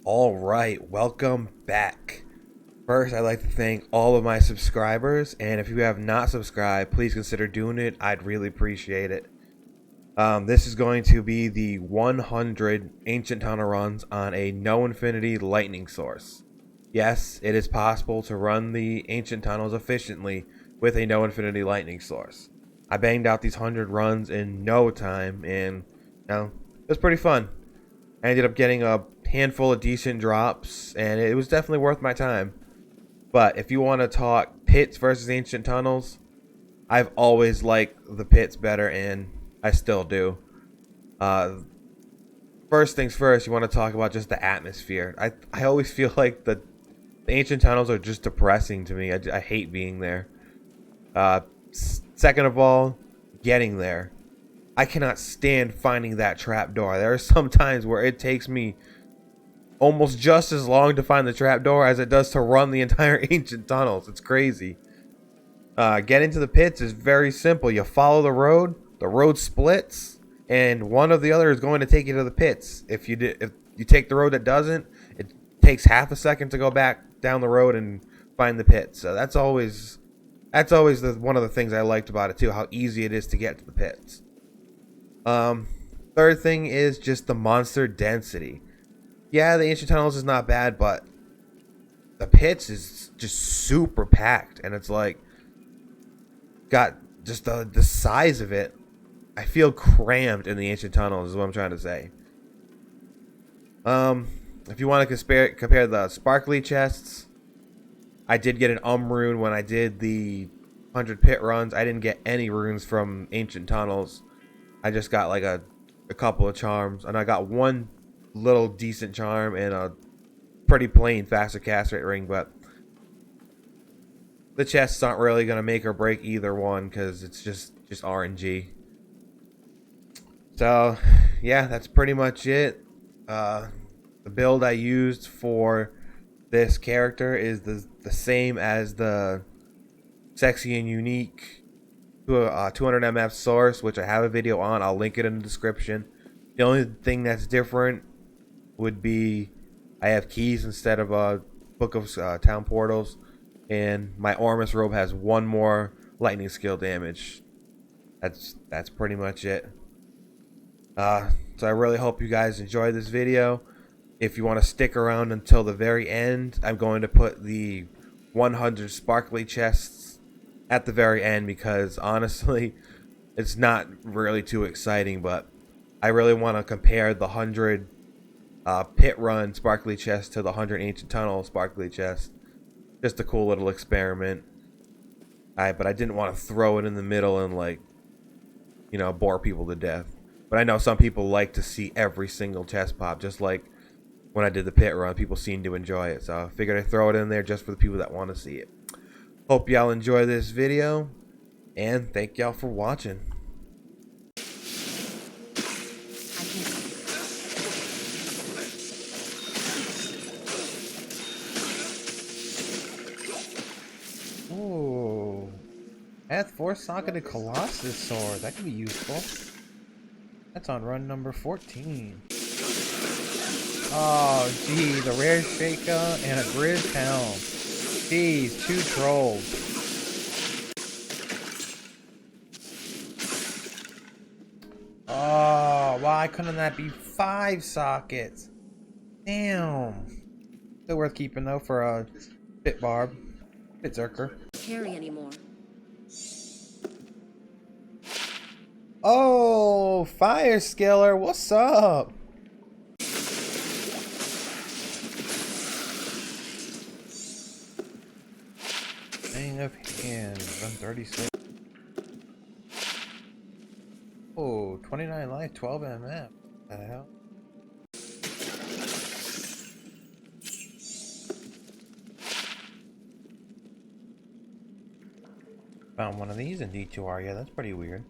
Alright, welcome back. First, I'd like to thank all of my subscribers, and if you have not subscribed, please consider doing it. I'd really appreciate it. This is going to be the 100 Ancient Tunnel runs on a no infinity lightning source. Yes, it is possible to run the Ancient Tunnels efficiently with a no infinity lightning source. I banged out these 100 runs in no time, and it was pretty fun. I ended up getting a handful of decent drops, and it was definitely worth my time. But if you want to talk pits versus ancient tunnels, I've always liked the pits better, and I still do. First things first, you want to talk about just the atmosphere. I always feel like the ancient tunnels are just depressing to me. I hate being there. Second of all, getting there. I cannot stand finding that trapdoor. There are some times where it takes me almost just as long to find the trapdoor as it does to run the entire ancient tunnels. It's crazy. Getting to the pits is very simple. You follow the road splits, and one of the other is going to take you to the pits. If you take the road that doesn't, it takes half a second to go back down the road and find the pits. So that's always one of the things I liked about it too, how easy it is to get to the pits. Third thing is just the monster density. Yeah, the ancient tunnels is not bad, but the pits is just super packed, and it's like got just the size of it. I feel crammed in the ancient tunnels is what I'm trying to say. If you want to compare the sparkly chests, I did get an rune when I did the 100 pit runs. I didn't get any runes from ancient tunnels. I just got like a couple of charms, and I got one little decent charm and a pretty plain faster cast rate ring, but the chests aren't really going to make or break either one because it's just RNG. So yeah, that's pretty much it. The build I used for this character is the same as the sexy and unique 200 MF source, which I have a video on. I'll link it in the description. The only thing that's different would be I have keys instead of a book of town portals, and my Ormus robe has one more lightning skill damage. That's pretty much it. So I really hope you guys enjoyed this video. If you want to stick around until the very end, I'm going to put the 100 sparkly chests at the very end, because honestly it's not really too exciting, but I really want to compare the 100 pit run sparkly chest to the 100 ancient tunnel sparkly chest. Just a cool little experiment. But I didn't want to throw it in the middle and, like, bore people to death. But I know some people like to see every single chest pop, just like when I did the pit run. People seem to enjoy it, so I figured I'd throw it in there just for the people that want to see it. Hope y'all enjoy this video, and thank y'all for watching. Ooh, Path 4 Socketed Colossus Sword. That could be useful. That's on run number 14. Oh, gee, the rare Shaker and a Grizz Helm. Jeez, 2 trolls. Oh, why couldn't that be 5 sockets? Damn. Still worth keeping though for a Pit Zerker. Carry anymore. Oh, Fire Skiller, what's up? Hang of Hand, run 36. Oh, 29 life, 12 MF. What the hell? Found one of these in D2R. Yeah, that's pretty weird.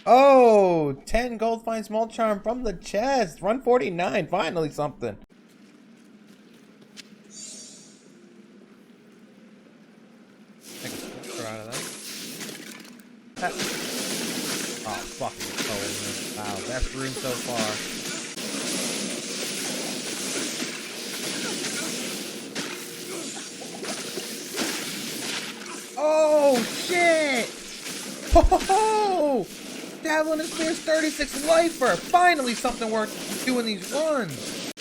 Oh, 10 gold fine small charm from the chest. Run 49. Finally something. Take a screenshot out of that. Oh, fucking cold. Wow, best room so far. Oh, shit! Ho ho ho! Javelin and Spear's 36 lifer! Finally something worth doing these runs!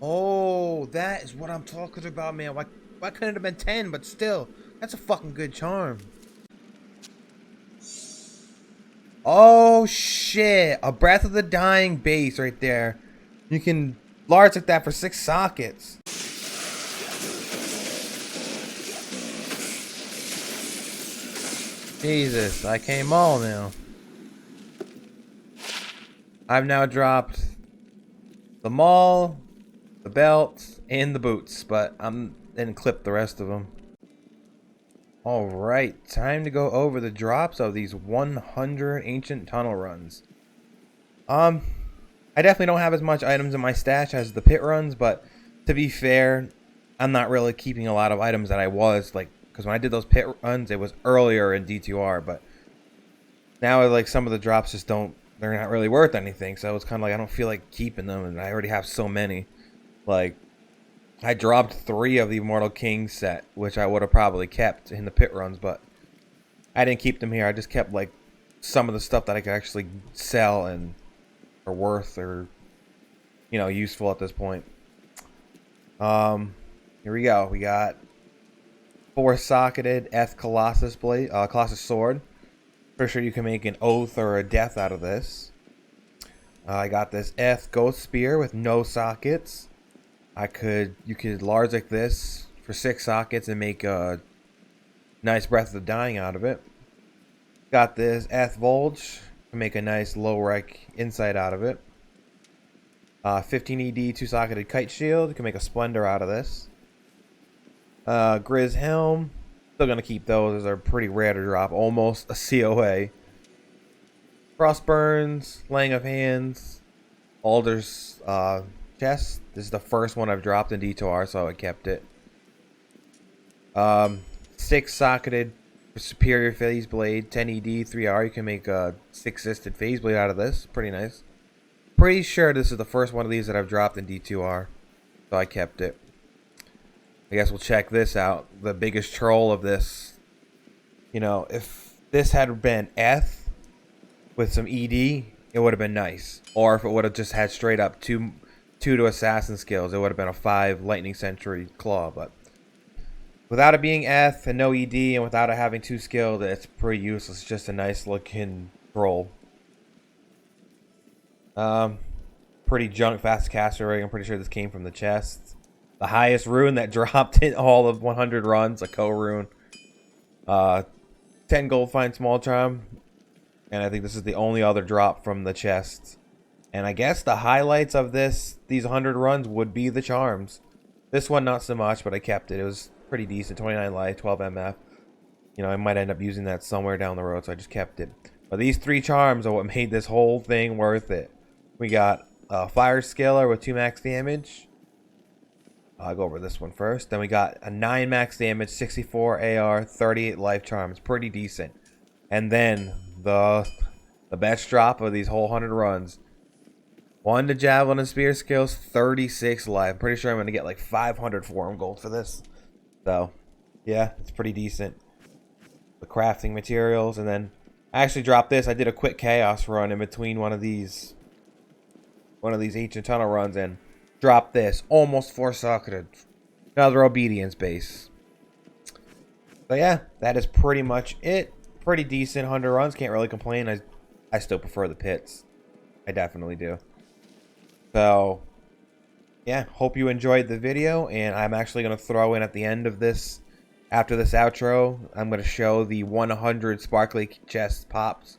Oh, that is what I'm talking about, man. Why couldn't it have been 10, but still, that's a fucking good charm. Oh, shit. A Breath of the Dying base right there. You can large like that for 6 sockets. Jesus, I came all now. I've now dropped the maul, the belt, and the boots, but I'm didn't clip the rest of them. Alright, time to go over the drops of these 100 ancient tunnel runs. I definitely don't have as much items in my stash as the pit runs, but to be fair, I'm not really keeping a lot of items that I was, like, because when I did those pit runs, it was earlier in D2R, but now, like, some of the drops just don't, they're not really worth anything, so it's kind of like I don't feel like keeping them, and I already have so many. Like, I dropped 3 of the Immortal King set, which I would have probably kept in the pit runs, but I didn't keep them here. I just kept, like, some of the stuff that I could actually sell and are worth or, you know, useful at this point. Here we go. We got 4-socketed Eth Colossus blade, Colossus sword. Pretty sure you can make an oath or a death out of this. I got this Eth Ghost Spear with no sockets. You could large like this for 6 sockets and make a nice Breath of the Dying out of it. Got this Eth Volge to make a nice low rec insight out of it. 15 ED 2-socketed Kite Shield. You can make a Splendor out of this. Grizz Helm. Still going to keep those. Those are pretty rare to drop. Almost a COA. Frostburns. Laying of Hands. Alder's chest. This is the first one I've dropped in D2R, so I kept it. 6-socketed Superior Phase Blade. 10 ED 3R. You can make a 6-sisted Phase Blade out of this. Pretty nice. Pretty sure this is the first one of these that I've dropped in D2R, so I kept it. I guess we'll check this out. The biggest troll of this, you know, if this had been Eth with some ED, it would have been nice. Or if it would have just had straight up two to assassin skills, it would have been a 5 Lightning Sentry Claw. But without it being Eth and no ED, and without it having 2 skilled, it's pretty useless. It's just a nice looking troll. Pretty junk fast caster rig. I'm pretty sure this came from the chest. The highest rune that dropped in all of 100 runs, a co-rune. 10 gold fine small charm. And I think this is the only other drop from the chest. And I guess the highlights of these 100 runs would be the charms. This one not so much, but I kept it. It was pretty decent. 29 life, 12 MF. You know, I might end up using that somewhere down the road, so I just kept it. But these 3 charms are what made this whole thing worth it. We got a Fire Scaler with 2 max damage. I'll go over this one first. Then we got a 9 max damage, 64 AR, 38 life charms. Pretty decent. And then the best drop of these whole 100 runs. 1 to Javelin and Spear skills, 36 life. Pretty sure I'm going to get like 500 forum gold for this. So, yeah, it's pretty decent. The crafting materials. And then I actually dropped this. I did a quick chaos run in between one of these ancient tunnel runs and dropped this. Almost 4-socketed. Another obedience base. So yeah, that is pretty much it. Pretty decent 100 runs. Can't really complain. I still prefer the pits. I definitely do. So yeah, hope you enjoyed the video, and I'm actually going to throw in at the end of this, after this outro, I'm going to show the 100 sparkly chest pops.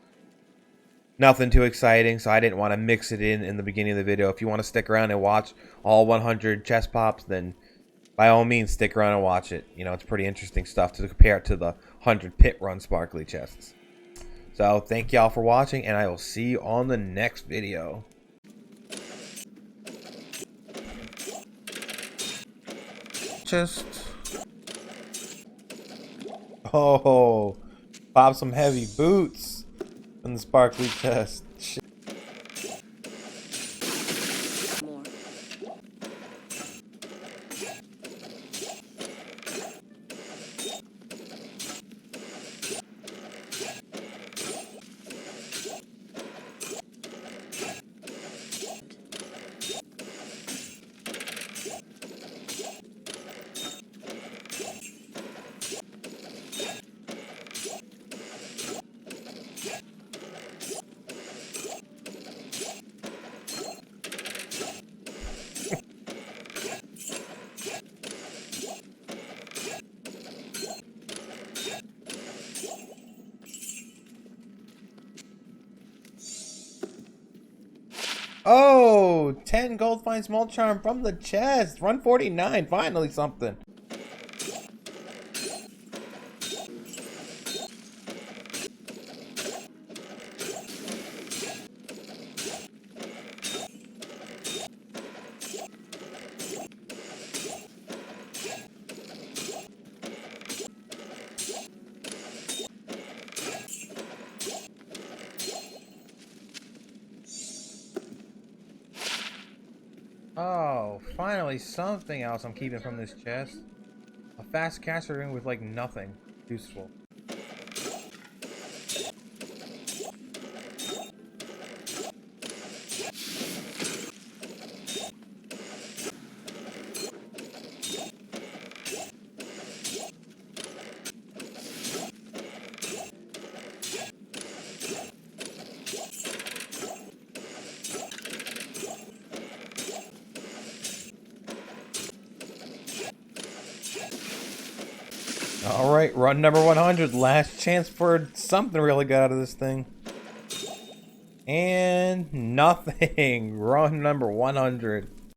Nothing too exciting, so I didn't want to mix it in the beginning of the video. If you want to stick around and watch all 100 chest pops, then by all means stick around and watch it. You know, it's pretty interesting stuff to compare it to the 100 pit run sparkly chests. So thank y'all for watching, and I will see you on the next video. Just Oh, pop some heavy boots in the sparkly chest. Shit. More. Oh, 10 gold fine small charm from the chest. Run 49. Finally something. Oh, finally something else I'm keeping from this chest. A fast caster ring with like nothing useful. Alright, run number 100. Last chance for something really good out of this thing. And nothing. Run number 100.